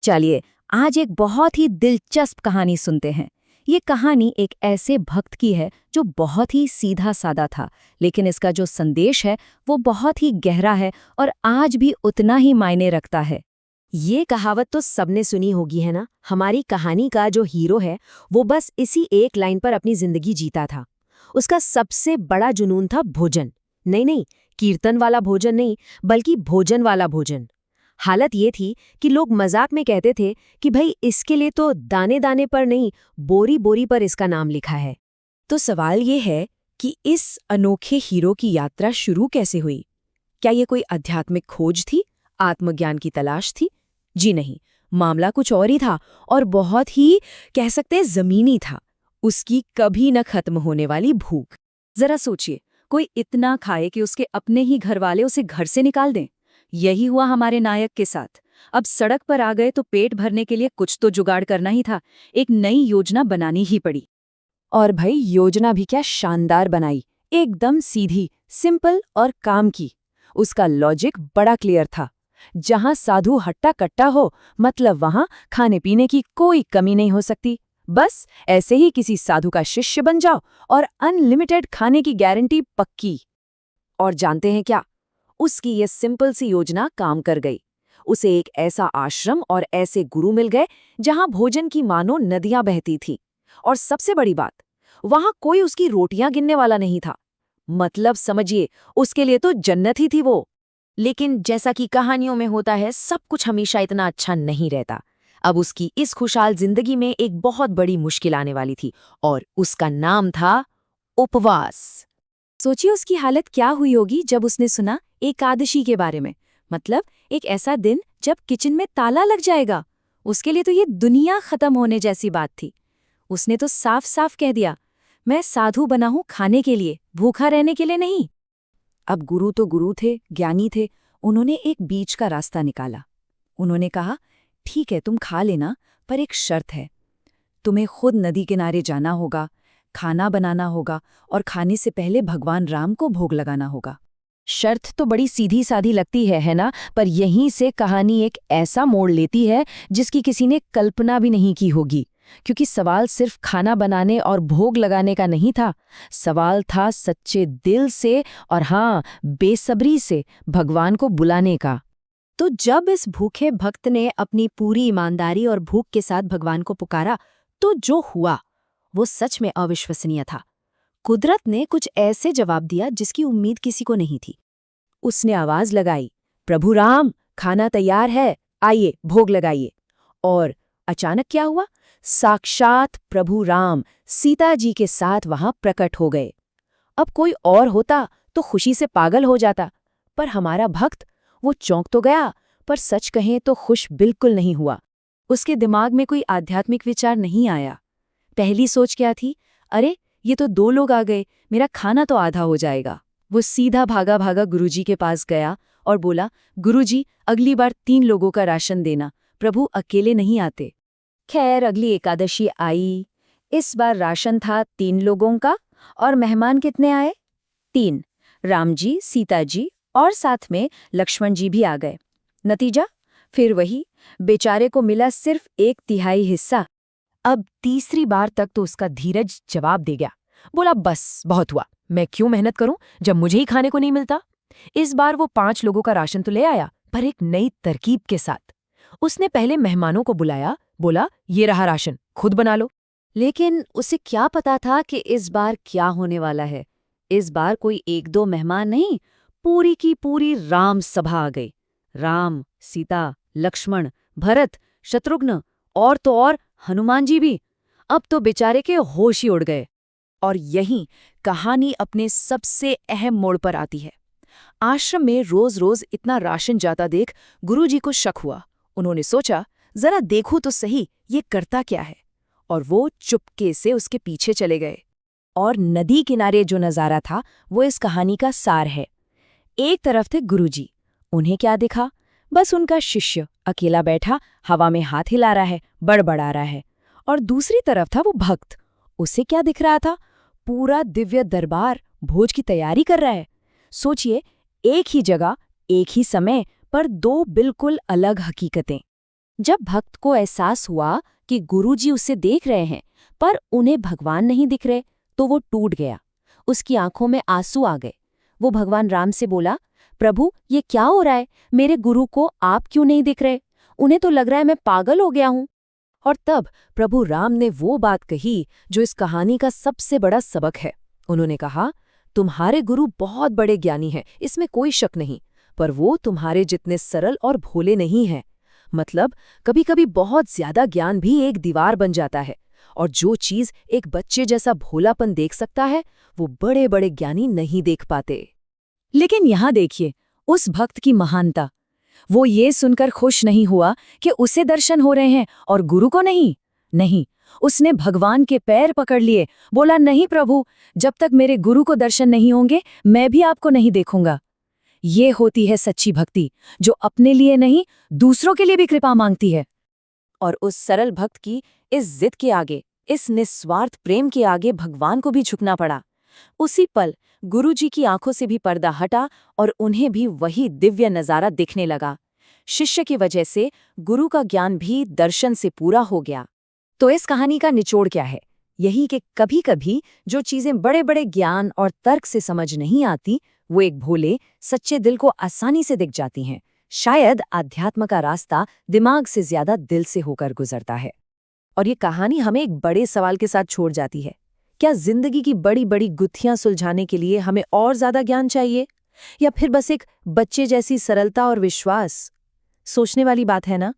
चलिए, आज एक बहुत ही दिलचस्प कहानी सुनते हैं। ये कहानी एक ऐसे भक्त की है जो बहुत ही सीधा सादा था, लेकिन इसका जो संदेश है वो बहुत ही गहरा है और आज भी उतना ही मायने रखता है। ये कहावत तो सबने सुनी होगी है ना। हमारी कहानी का जो हीरो है वो बस इसी एक लाइन पर अपनी जिंदगी जीता था। उसका सबसे बड़ा जुनून था भोजन। नहीं नहीं, कीर्तन वाला भोजन नहीं, बल्कि भोजन वाला भोजन। हालत ये थी कि लोग मजाक में कहते थे कि भाई इसके लिए तो दाने दाने पर नहीं, बोरी बोरी पर इसका नाम लिखा है। तो सवाल ये है कि इस अनोखे हीरो की यात्रा शुरू कैसे हुई? क्या ये कोई आध्यात्मिक खोज थी, आत्मज्ञान की तलाश थी? जी नहीं, मामला कुछ और ही था और बहुत ही कह सकते हैं जमीनी था। उसकी कभी न खत्म होने वाली भूख। जरा सोचिए, कोई इतना खाए कि उसके अपने ही घर वाले उसे घर से निकाल दें। यही हुआ हमारे नायक के साथ। अब सड़क पर आ गए तो पेट भरने के लिए कुछ तो जुगाड़ करना ही था। एक नई योजना बनानी ही पड़ी। और भाई योजना भी क्या शानदार बनाई, एकदम सीधी, सिंपल और काम की। उसका लॉजिक बड़ा क्लियर था। जहां साधु हट्टा कट्टा हो, मतलब वहां खाने पीने की कोई कमी नहीं हो सकती। बस ऐसे ही किसी साधु का शिष्य बन जाओ और अनलिमिटेड खाने की गारंटी पक्की। और जानते हैं क्या? उसकी ये सिंपल सी योजना काम कर गई। उसे एक ऐसा आश्रम और ऐसे गुरु मिल गए जहां भोजन की मानो नदियां बहती थी। और सबसे बड़ी बात, वहां कोई उसकी रोटियां गिनने वाला नहीं था। मतलब समझिए, उसके लिए तो जन्नत ही थी वो। लेकिन जैसा कि कहानियों में होता है, सब कुछ हमेशा इतना अच्छा नहीं रहता। अब उसकी इस खुशहाल जिंदगी में एक बहुत बड़ी मुश्किल आने वाली थी और उसका नाम था उपवास। सोचिए उसकी हालत क्या हुई होगी जब उसने सुना एकादशी के बारे में। मतलब एक ऐसा दिन जब किचन में ताला लग जाएगा। उसके लिए तो ये दुनिया खत्म होने जैसी बात थी। उसने तो साफ साफ कह दिया, मैं साधु बना हूं खाने के लिए, भूखा रहने के लिए नहीं। अब गुरु तो गुरु थे, ज्ञानी थे। उन्होंने एक बीच का रास्ता निकाला। उन्होंने कहा, ठीक है तुम खा लेना, पर एक शर्त है। तुम्हें खुद नदी किनारे जाना होगा, खाना बनाना होगा और खाने से पहले भगवान राम को भोग लगाना होगा। शर्त तो बड़ी सीधी साधी लगती है ना? पर यहीं से कहानी एक ऐसा मोड़ लेती है जिसकी किसी ने कल्पना भी नहीं की होगी। क्योंकि सवाल सिर्फ खाना बनाने और भोग लगाने का नहीं था। सवाल था सच्चे दिल से और हाँ, बेसब्री से भगवान को बुलाने का। तो जब इस भूखे भक्त ने अपनी पूरी ईमानदारी और भूख के साथ भगवान को पुकारा, तो जो हुआ वो सच में अविश्वसनीय था। कुदरत ने कुछ ऐसे जवाब दिया जिसकी उम्मीद किसी को नहीं थी। उसने आवाज लगाई, प्रभु राम, खाना तैयार है, आइए भोग लगाइए। और अचानक क्या हुआ? साक्षात प्रभु राम सीता जी के साथ वहां प्रकट हो गए। अब कोई और होता तो खुशी से पागल हो जाता, पर हमारा भक्त, वो चौंक तो गया, पर सच कहें तो खुश बिल्कुल नहीं हुआ। उसके दिमाग में कोई आध्यात्मिक विचार नहीं आया। पहली सोच क्या थी? अरे ये तो 2 लोग आ गए, मेरा खाना तो आधा हो जाएगा। वो सीधा भागा भागा गुरुजी के पास गया और बोला, गुरुजी अगली बार 3 लोगों का राशन देना, प्रभु अकेले नहीं आते। खैर अगली एकादशी आई। इस बार राशन था 3 लोगों का। और मेहमान कितने आए? 3। राम जी, सीता जी और साथ में लक्ष्मण जी भी आ गए। नतीजा फिर वही, बेचारे को मिला सिर्फ 1/3 हिस्सा। अब तीसरी बार तक तो उसका धीरज जवाब दे गया। बोला, बस बहुत हुआ, मैं क्यों मेहनत करूं जब मुझे ही खाने को नहीं मिलता। इस बार वो 5 लोगों का राशन तो ले आया, पर एक नई तरकीब के साथ। उसने पहले मेहमानों को बुलाया, बोला, ये रहा राशन, खुद बना लो। लेकिन उसे क्या पता था कि इस बार क्या होने वाला है। इस बार कोई 1-2 मेहमान नहीं, पूरी की पूरी राम सभा आ गई। राम, सीता, लक्ष्मण, भरत, शत्रुघ्न और तो और हनुमान जी भी। अब तो बेचारे के होश ही उड़ गए। और यहीं कहानी अपने सबसे अहम मोड़ पर आती है। आश्रम में रोज रोज इतना राशन जाता देख गुरुजी को शक हुआ। उन्होंने सोचा, जरा देखूं तो सही ये करता क्या है। और वो चुपके से उसके पीछे चले गए। और नदी किनारे जो नजारा था वो इस कहानी का सार है। एक तरफ थे गुरुजी। उन्हें क्या दिखा? बस उनका शिष्य अकेला बैठा हवा में हाथ हिला रहा है, बड़बड़ा रहा है। और दूसरी तरफ था वो भक्त। उसे क्या दिख रहा था? पूरा दिव्य दरबार भोज की तैयारी कर रहा है। सोचिए, एक ही जगह, एक ही समय पर 2 बिल्कुल अलग हकीकतें। जब भक्त को एहसास हुआ कि गुरुजी उसे देख रहे हैं पर उन्हें भगवान नहीं दिख रहे, तो वो टूट गया। उसकी आंखों में आंसू आ गए। वो भगवान राम से बोला, प्रभु ये क्या हो रहा है? मेरे गुरु को आप क्यों नहीं दिख रहे? उन्हें तो लग रहा है मैं पागल हो गया हूँ। और तब प्रभु राम ने वो बात कही जो इस कहानी का सबसे बड़ा सबक है। उन्होंने कहा, तुम्हारे गुरु बहुत बड़े ज्ञानी हैं, इसमें कोई शक नहीं, पर वो तुम्हारे जितने सरल और भोले नहीं हैं। मतलब कभी कभी बहुत ज्यादा ज्ञान भी एक दीवार बन जाता है, और जो चीज एक बच्चे जैसा भोलापन देख सकता है वो बड़े बड़े ज्ञानी नहीं देख पाते। लेकिन यहाँ देखिए उस भक्त की महानता। वो ये सुनकर खुश नहीं हुआ कि उसे दर्शन हो रहे हैं और गुरु को नहीं। नहीं, उसने भगवान के पैर पकड़ लिए, बोला, नहीं प्रभु, जब तक मेरे गुरु को दर्शन नहीं होंगे मैं भी आपको नहीं देखूंगा। ये होती है सच्ची भक्ति, जो अपने लिए नहीं दूसरों के लिए भी कृपा मांगती है। और उस सरल भक्त की इस जिद के आगे, इस निस्वार्थ प्रेम के आगे भगवान को भी झुकना पड़ा। उसी पल गुरुजी की आंखों से भी पर्दा हटा और उन्हें भी वही दिव्य नजारा दिखने लगा। शिष्य की वजह से गुरु का ज्ञान भी दर्शन से पूरा हो गया। तो इस कहानी का निचोड़ क्या है? यही कि कभी-कभी जो चीजें बड़े बड़े ज्ञान और तर्क से समझ नहीं आती, वो एक भोले सच्चे दिल को आसानी से दिख जाती हैं। शायद आध्यात्म का रास्ता दिमाग से ज्यादा दिल से होकर गुजरता है। और ये कहानी हमें एक बड़े सवाल के साथ छोड़ जाती है। क्या जिंदगी की बड़ी बड़ी गुत्थियां सुलझाने के लिए हमें और ज्यादा ज्ञान चाहिए, या फिर बस एक बच्चे जैसी सरलता और विश्वास? सोचने वाली बात है ना।